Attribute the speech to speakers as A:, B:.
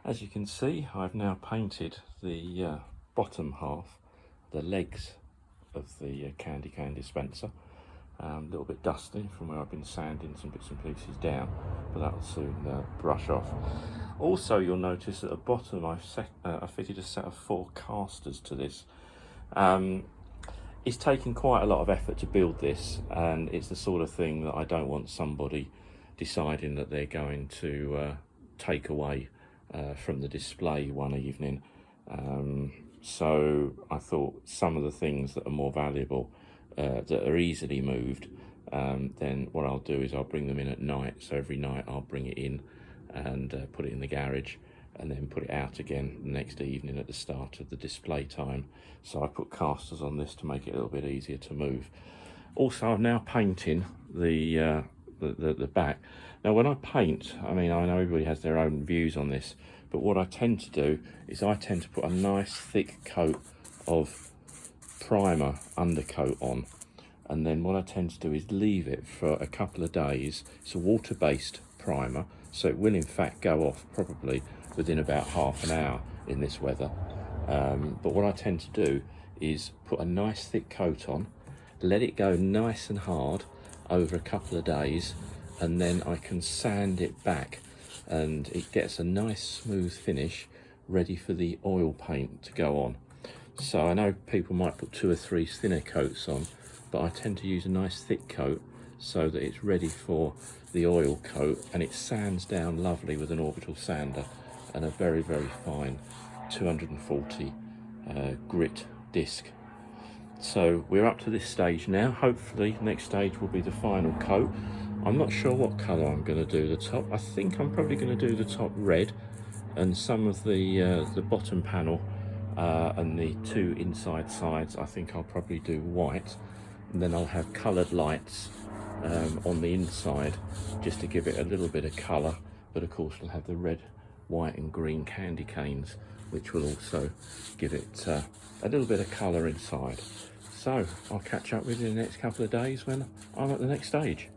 A: As you can see, I've now painted the bottom half, the legs of the candy cane dispenser. A little bit dusty from where I've been sanding some bits and pieces down, but that'll soon brush off. Also, you'll notice at the bottom I fitted a set of 4 casters to this. It's taken quite a lot of effort to build this, and it's the sort of thing that I don't want somebody deciding that they're going to take away from the display one evening. So I thought some of the things that are more valuable, that are easily moved, then what I'll do is I'll bring them in at night. So every night I'll bring it in and put it in the garage, and then put it out again the next evening at the start of the display time. So I put casters on this to make it a little bit easier to move. Also, I'm now painting the back. Now when I paint, I mean, I know everybody has their own views on this, but what I tend to do is I tend to put a nice thick coat of primer undercoat on, and then what I tend to do is leave it for a couple of days. It's a water-based primer, so it will in fact go off probably within about half an hour in this weather. But what I tend to do is put a nice thick coat on, let it go nice and hard over a couple of days, and then I can sand it back and it gets a nice smooth finish ready for the oil paint to go on. So I know people might put 2 or 3 thinner coats on, but I tend to use a nice thick coat so that it's ready for the oil coat, and it sands down lovely with an orbital sander and a very, very fine 240 grit disc. So we're up to this stage now. Hopefully next stage will be the final coat. I'm not sure what colour I'm going to do the top. I think I'm probably going to do the top red, and some of the bottom panel and the 2 inside sides I think I'll probably do white, and then I'll have coloured lights on the inside just to give it a little bit of colour, but of course we'll have the red, white and green candy canes, which will also give it a little bit of colour inside. So I'll catch up with you in the next couple of days when I'm at the next stage.